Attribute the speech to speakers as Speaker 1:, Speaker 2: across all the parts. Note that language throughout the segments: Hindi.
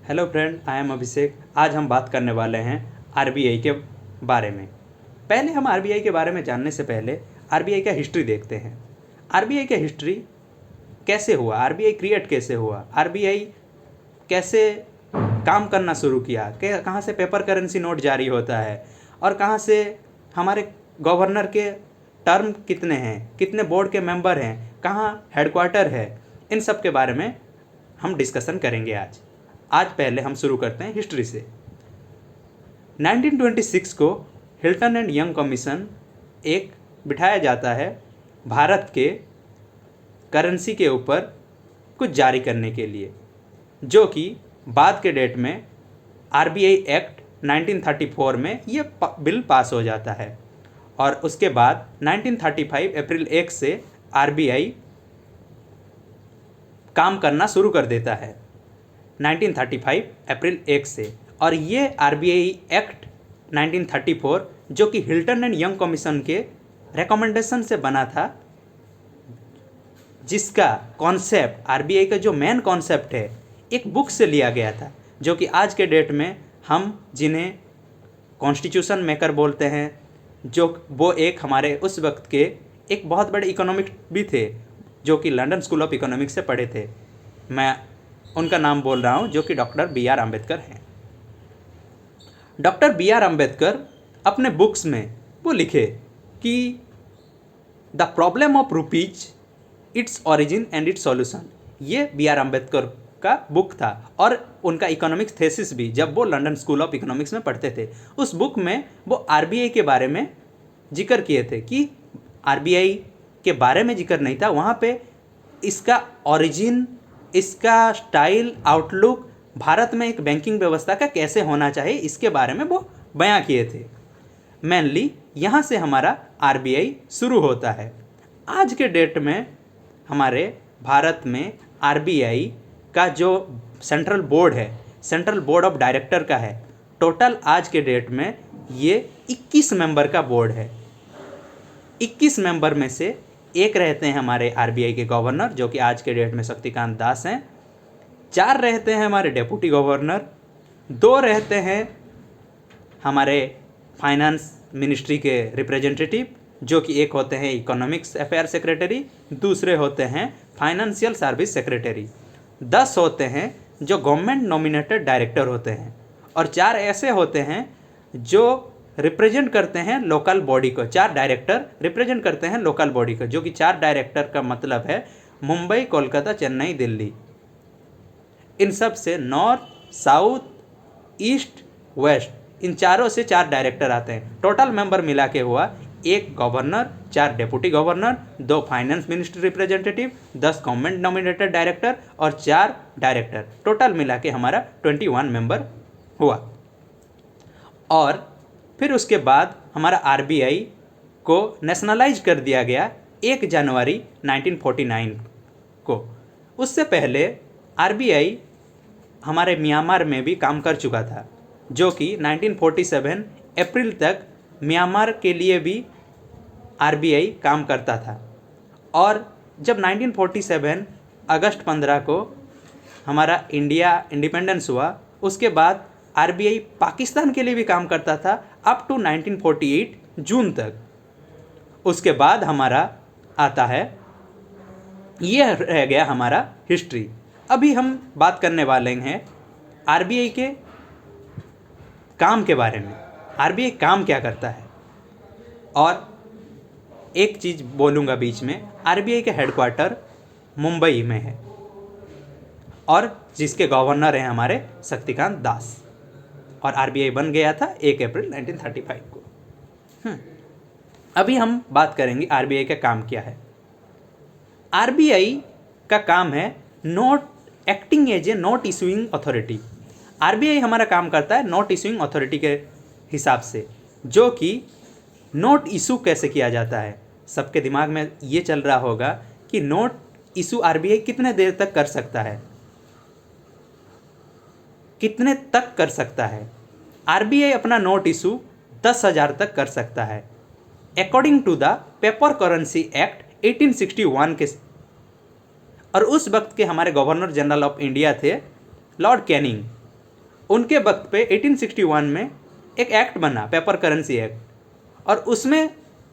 Speaker 1: हेलो फ्रेंड, आई एम अभिषेक। आज हम बात करने वाले हैं आरबीआई के बारे में। पहले हम आरबीआई के बारे में जानने से पहले आरबीआई का हिस्ट्री देखते हैं। आरबीआई का हिस्ट्री कैसे हुआ, आरबीआई क्रिएट कैसे हुआ, आरबीआई कैसे काम करना शुरू किया, कहाँ से पेपर करेंसी नोट जारी होता है और कहाँ से हमारे गवर्नर के टर्म कितने हैं, कितने बोर्ड के मेंबर हैं, कहाँ हेडक्वार्टर है, इन सब के बारे में हम डिस्कशन करेंगे आज पहले हम शुरू करते हैं हिस्ट्री से। 1926 को हिल्टन एंड यंग कमीशन एक बिठाया जाता है भारत के करेंसी के ऊपर कुछ जारी करने के लिए, जो कि बाद के डेट में आरबीआई एक्ट 1934 में ये बिल पास हो जाता है और उसके बाद 1935 अप्रैल 1 से आरबीआई काम करना शुरू कर देता है 1935 अप्रैल 1 से। और ये आरबीआई एक्ट 1934 जो कि हिल्टन एंड यंग कमीशन के रिकमेंडेशन से बना था, जिसका कॉन्सेप्ट आरबीआई का जो मेन कॉन्सेप्ट है एक बुक से लिया गया था, जो कि आज के डेट में हम जिन्हें कॉन्स्टिट्यूशन मेकर बोलते हैं, जो वो एक हमारे उस वक्त के एक बहुत बड़े इकोनॉमिक भी थे जो कि लंदन स्कूल ऑफ इकोनॉमिक्स से पढ़े थे। मैं उनका नाम बोल रहा हूँ, जो कि डॉक्टर बी आर अम्बेडकर हैं। डॉक्टर बी आर अम्बेडकर अपने बुक्स में वो लिखे कि the problem of rupees, its origin and it's solution. ये बी आर अम्बेडकर का बुक था और उनका इकोनॉमिक्स थेसिस भी, जब वो लंदन स्कूल ऑफ इकोनॉमिक्स में पढ़ते थे, उस बुक में वो आरबीआई के बारे में जिक्र किए थे कि आरबीआई के बारे में जिक्र नहीं था, वहाँ पे इसका ओरिजिन, इसका स्टाइल, आउटलुक, भारत में एक बैंकिंग व्यवस्था का कैसे होना चाहिए, इसके बारे में वो बयां किए थे। मेनली यहाँ से हमारा आरबीआई शुरू होता है। आज के डेट में हमारे भारत में आरबीआई का जो सेंट्रल बोर्ड है, सेंट्रल बोर्ड ऑफ डायरेक्टर का है, टोटल आज के डेट में ये 21 मेंबर का बोर्ड है। 21 मेंबर में से एक रहते हैं हमारे आरबीआई के गवर्नर, जो कि आज के डेट में शक्तिकांत दास हैं। 4 रहते हैं हमारे डेप्यूटी गवर्नर, 2 रहते हैं हमारे फाइनेंस मिनिस्ट्री के रिप्रेजेंटेटिव, जो कि एक होते हैं इकोनॉमिक्स अफेयर सेक्रेटरी, दूसरे होते हैं फाइनेंशियल सर्विस सेक्रेटरी। 10 होते हैं जो गवर्नमेंट नॉमिनेटेड डायरेक्टर होते हैं और 4 ऐसे होते हैं जो रिप्रेजेंट करते हैं लोकल बॉडी को। 4 डायरेक्टर रिप्रेजेंट करते हैं लोकल बॉडी को, जो कि 4 डायरेक्टर का मतलब है मुंबई, कोलकाता, चेन्नई, दिल्ली। इन सब से नॉर्थ, साउथ, ईस्ट, वेस्ट, इन चारों से 4 डायरेक्टर आते हैं। टोटल मेंबर मिला के हुआ 1 governor, 4 deputy governor, 2 finance ministry representative, 10 government nominated director और 4 डायरेक्टर। टोटल मिला के हमारा 21 मेंबर हुआ। और फिर उसके बाद हमारा आरबीआई को नेशनलाइज कर दिया गया 1 जनवरी 1949 को। उससे पहले आरबीआई हमारे म्यांमार में भी काम कर चुका था, जो कि 1947 अप्रैल तक म्यांमार के लिए भी आरबीआई काम करता था। और जब 1947 अगस्त 15 को हमारा इंडिया इंडिपेंडेंस हुआ, उसके बाद आरबीआई पाकिस्तान के लिए भी काम करता था अप टू 1948 जून तक। उसके बाद हमारा आता है, यह रह गया हमारा हिस्ट्री। अभी हम बात करने वाले हैं आरबीआई के काम के बारे में। आरबीआई काम क्या करता है, और एक चीज़ बोलूँगा बीच में, आरबीआई का हेडक्वार्टर मुंबई में है और जिसके गवर्नर हैं हमारे शक्तिकांत दास, और आरबीआई बन गया था 1 अप्रैल 1935 को। अभी हम बात करेंगे आरबीआई का काम क्या है। आरबीआई का काम है note acting as a note issuing authority. RBI हमारा काम करता है नोट इशूइंग अथॉरिटी के हिसाब से, जो कि नोट इशू कैसे किया जाता है। सबके दिमाग में ये चल रहा होगा कि नोट इशू आरबीआई कितने देर तक कर सकता है, कितने तक कर सकता है। आरबीआई अपना नोट इशू 10,000 तक कर सकता है according to the paper currency act 1861 के। और उस वक्त के हमारे गवर्नर जनरल ऑफ इंडिया थे लॉर्ड कैनिंग। उनके वक्त पे 1861 में एक एक्ट बना, पेपर करेंसी एक्ट, और उसमें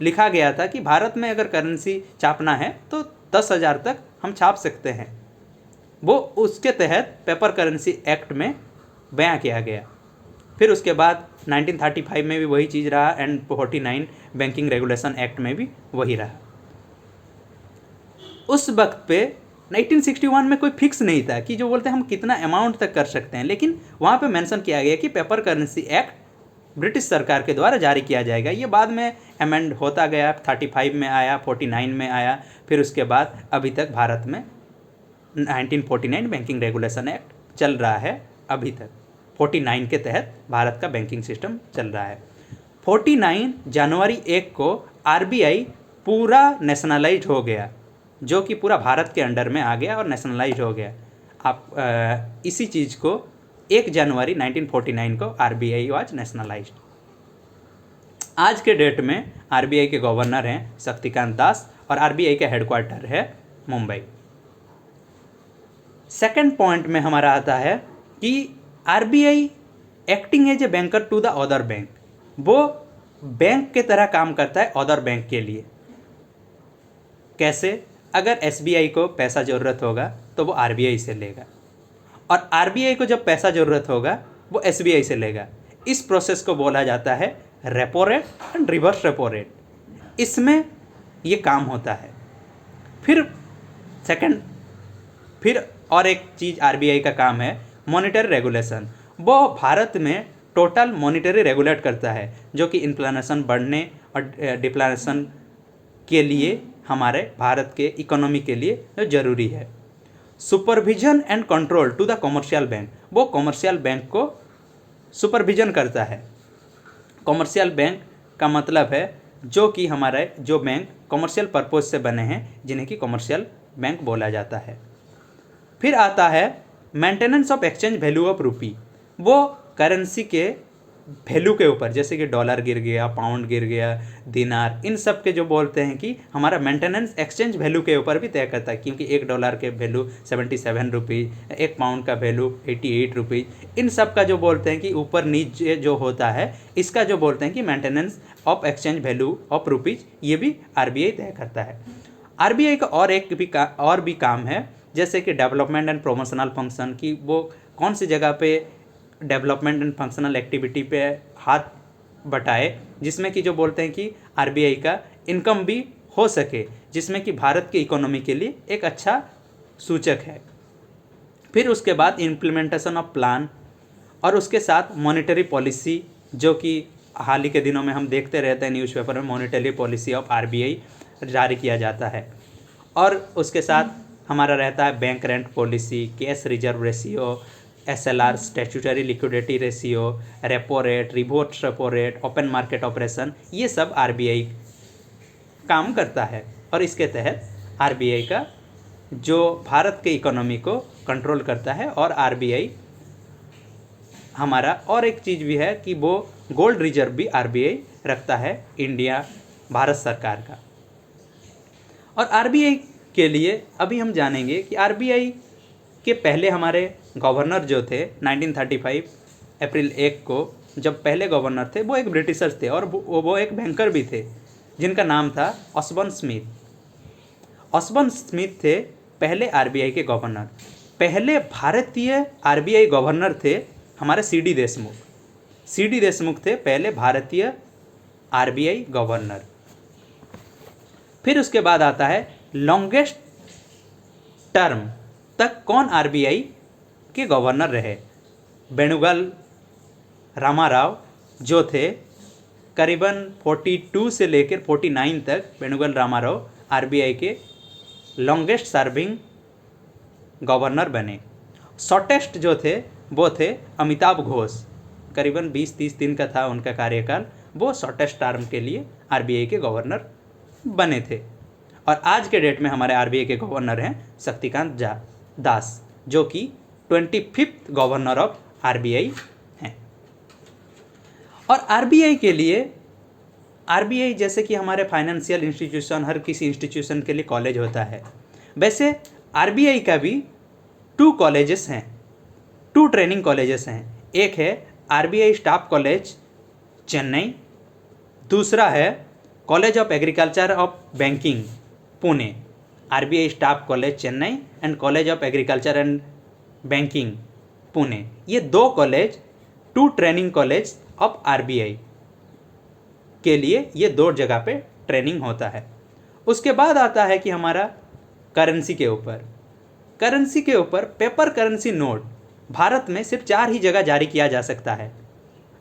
Speaker 1: लिखा गया था कि भारत में अगर करेंसी छापना है तो 10,000 तक हम छाप सकते हैं। वो उसके तहत पेपर करेंसी एक्ट में बयां किया गया। फिर उसके बाद 1935 में भी वही चीज़ रहा एंड 49 बैंकिंग रेगुलेशन एक्ट में भी वही रहा। उस वक्त पे 1961 में कोई फिक्स नहीं था कि जो बोलते हैं हम कितना अमाउंट तक कर सकते हैं, लेकिन वहाँ पे मेंशन किया गया कि पेपर करेंसी एक्ट ब्रिटिश सरकार के द्वारा जारी किया जाएगा। ये बाद में अमेंड होता गया, 35 में आया, 49 में आया, फिर उसके बाद अभी तक भारत में 1949 बैंकिंग रेगुलेशन एक्ट चल रहा है। अभी तक 49 के तहत भारत का बैंकिंग सिस्टम चल रहा है। 49 जनवरी 1 को आरबीआई पूरा नेशनलाइज हो गया, जो कि पूरा भारत के अंडर में आ गया और नेशनलाइज हो गया। आप इसी चीज़ को 1 जनवरी 1949 को आरबीआई वाज नेशनलाइज्ड। आज के डेट में आरबीआई के गवर्नर हैं शक्तिकांत दास और आरबीआई का हेडक्वार्टर है मुंबई। सेकंड पॉइंट में हमारा आता है कि RBI acting as a banker to the other bank, वो बैंक के तरह काम करता है अदर बैंक के लिए। कैसे? अगर एसबीआई को पैसा ज़रूरत होगा तो वो आरबीआई से लेगा, और आरबीआई को जब पैसा ज़रूरत होगा वो एसबीआई से लेगा। इस प्रोसेस को बोला जाता है repo rate and reverse repo rate. इसमें ये काम होता है। फिर और एक चीज़ आरबीआई का काम है मॉनिटरी रेगुलेशन। वो भारत में टोटल मॉनिटरी रेगुलेट करता है, जो कि इन्फ्लेशन बढ़ने और डिफ्लेशन के लिए हमारे भारत के इकोनॉमी के लिए ज़रूरी है। Supervision and control to the commercial bank, वो कॉमर्शियल बैंक को सुपरविजन करता है। कॉमर्शियल बैंक का मतलब है जो कि हमारे जो बैंक कॉमर्शियल पर्पज से बने हैं, जिन्हें कि कॉमर्शियल बैंक बोला जाता है। फिर आता है maintenance of exchange value of रूपी, वो करेंसी के वैल्यू के ऊपर, जैसे कि डॉलर गिर गया, पाउंड गिर गया, दिनार, इन सब के जो बोलते हैं कि हमारा मेंटेनेंस एक्सचेंज वैल्यू के ऊपर भी तय करता है, क्योंकि $1 के वैल्यू 77 रुपीज़, 1 पाउंड का वैल्यू 88 रुपीज़, इन सब का जो बोलते हैं कि ऊपर नीचे जो होता है, इसका जो बोलते हैं कि maintenance of exchange value of rupees, ये भी आरबीआई तय करता है। आरबीआई का और भी काम है, जैसे कि डेवलपमेंट एंड प्रोमोशनल फंक्शन, की वो कौन सी जगह पे डेवलपमेंट एंड फंक्शनल एक्टिविटी पे हाथ बटाए, जिसमें कि जो बोलते हैं कि आरबीआई का इनकम भी हो सके, जिसमें कि भारत की इकोनॉमी के लिए एक अच्छा सूचक है। फिर उसके बाद इम्प्लीमेंटेशन ऑफ प्लान, और उसके साथ मॉनेटरी पॉलिसी, जो कि हाल ही के दिनों में हम देखते रहते हैं न्यूज़पेपर में, मॉनेटरी पॉलिसी ऑफ आरबीआई जारी किया जाता है। और उसके साथ हमारा रहता है bank rent policy, cash reserve ratio, SLR, statutory liquidity ratio, repo rate, reverse repo rate, open market operation, ये सब आरबीआई काम करता है। और इसके तहत आरबीआई का जो भारत के इकोनॉमी को कंट्रोल करता है। और आरबीआई हमारा और एक चीज़ भी है कि वो गोल्ड रिजर्व भी आरबीआई रखता है, इंडिया भारत सरकार का। और आरबीआई के लिए अभी हम जानेंगे कि आरबीआई के पहले हमारे गवर्नर जो थे 1935 अप्रैल 1 को जब पहले गवर्नर थे, वो एक ब्रिटिशर्स थे और वो एक बैंकर भी थे, जिनका नाम था ऑस्बर्न स्मिथ। ऑस्बर्न स्मिथ थे पहले आरबीआई के गवर्नर। पहले भारतीय आरबीआई गवर्नर थे हमारे सीडी देशमुख। सीडी देशमुख थे पहले भारतीय आरबीआई गवर्नर। फिर उसके बाद आता है लॉन्गेस्ट टर्म तक कौन आरबीआई के गवर्नर रहे। वेणुगोपाल रामाराव जो थे करीबन 42 से लेकर 49 तक वेणुगोपाल रामाराव आरबीआई के लॉन्गेस्ट सर्विंग गवर्नर बने। शॉर्टेस्ट जो थे वो थे अमिताभ घोष, करीबन 20-30 दिन का था उनका कार्यकाल। वो शॉर्टेस्ट टर्म के लिए आरबीआई के गवर्नर बने थे। और आज के डेट में हमारे आरबीआई के गवर्नर हैं शक्तिकांत दास, जो कि 25th गवर्नर ऑफ आरबीआई हैं। और आरबीआई के लिए, आरबीआई जैसे कि हमारे फाइनेंशियल इंस्टीट्यूशन, हर किसी इंस्टीट्यूशन के लिए कॉलेज होता है, वैसे आरबीआई का भी 2 कॉलेजेस हैं, 2 ट्रेनिंग कॉलेजेस हैं। एक है आरबीआई स्टाफ कॉलेज चेन्नई, दूसरा है college of agriculture of banking Pune. RBI staff college Chennai and college of agriculture and banking Pune, ये दो college, 2 training college of RBI के लिए ये 2 जगह पे ट्रेनिंग होता है। उसके बाद आता है कि हमारा करेंसी के ऊपर। करेंसी के ऊपर पेपर करेंसी नोट भारत में सिर्फ 4 ही जगह जारी किया जा सकता है,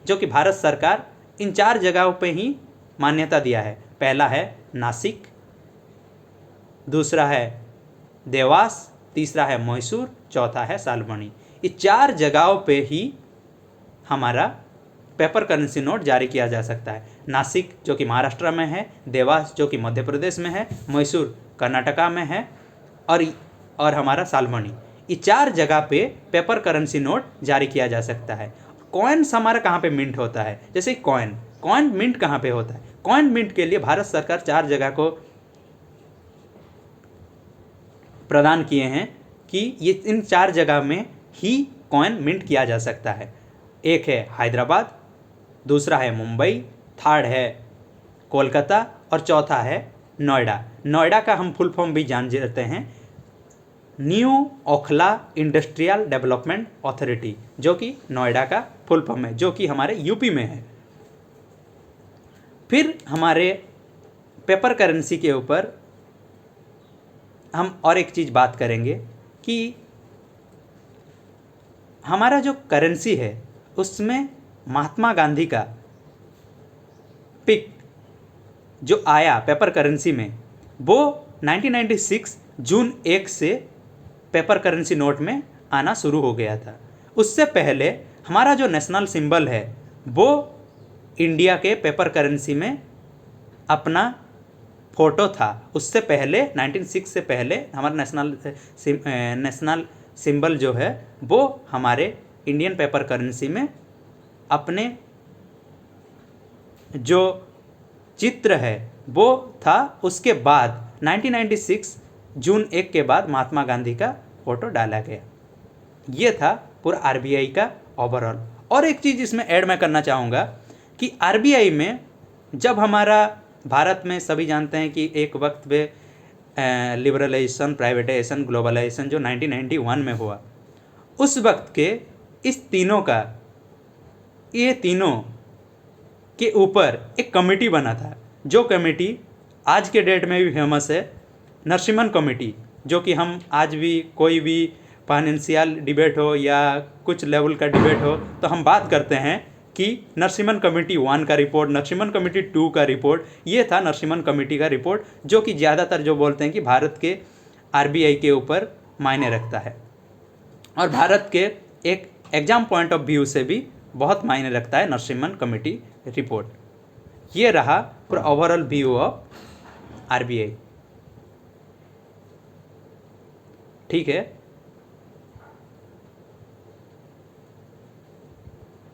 Speaker 1: जो कि भारत सरकार इन 4 जगहों पे ही मान्यता दिया है। पहला है नासिक, दूसरा है देवास, तीसरा है मैसूर, चौथा है सालबनी। ये 4 जगहों पे ही हमारा पेपर करेंसी नोट जारी किया जा सकता है। नासिक जो कि महाराष्ट्र में है, देवास जो कि मध्य प्रदेश में है, मैसूर कर्नाटका में है और हमारा सालबनी, ये 4 जगह पे पेपर करेंसी नोट जारी किया जा सकता है। कॉइन्स हमारा कहाँ पे मिंट होता है, जैसे कॉइन मिंट कहाँ पे होता है? कॉइन मिंट के लिए भारत सरकार 4 जगह को प्रदान किए हैं कि ये इन 4 जगह में ही कॉइन मिंट किया जा सकता है। एक है हैदराबाद, दूसरा है मुंबई, थर्ड है कोलकाता और चौथा है नोएडा। नोएडा का हम फुल फॉर्म भी जान लेते हैं, new Okhla industrial development authority, जो कि नोएडा का फुल फॉर्म है, जो कि हमारे यूपी में है। फिर हमारे पेपर करेंसी के ऊपर हम और एक चीज़ बात करेंगे कि हमारा जो करेंसी है उसमें महात्मा गांधी का पिक जो आया पेपर करेंसी में, वो 1996 जून 1 से पेपर करेंसी नोट में आना शुरू हो गया था। उससे पहले हमारा जो नेशनल सिंबल है वो इंडिया के पेपर करेंसी में अपना फोटो था। उससे पहले 1996 से पहले हमारा नेशनल सिंबल जो है वो हमारे इंडियन पेपर करेंसी में अपने जो चित्र है वो था। उसके बाद 1996 जून 1 के बाद महात्मा गांधी का फोटो डाला गया। ये था पूरा आरबीआई का ओवरऑल। और एक चीज़ इसमें ऐड मैं करना चाहूँगा कि आरबीआई में जब हमारा भारत में सभी जानते हैं कि एक वक्त पे लिबरलाइजेशन, प्राइवेटाइजेशन, ग्लोबलाइजेशन जो 1991 में हुआ, उस वक्त के ये तीनों के ऊपर एक कमेटी बना था, जो कमेटी आज के डेट में भी फेमस है, नरसिम्हन कमेटी, जो कि हम आज भी कोई भी फाइनेंशियल डिबेट हो या कुछ लेवल का डिबेट हो तो हम बात करते हैं कि नरसिम्हन कमेटी 1 का रिपोर्ट, नरसिम्हन कमेटी 2 का रिपोर्ट। ये था नरसिम्हन कमेटी का रिपोर्ट, जो कि ज़्यादातर जो बोलते हैं कि भारत के आरबीआई के ऊपर मायने रखता है और भारत के एक एग्जाम पॉइंट ऑफ व्यू से भी बहुत मायने रखता है नरसिम्हन कमेटी रिपोर्ट। ये रहा पूरा ओवरऑल व्यू ऑफ आरबीआई। ठीक है।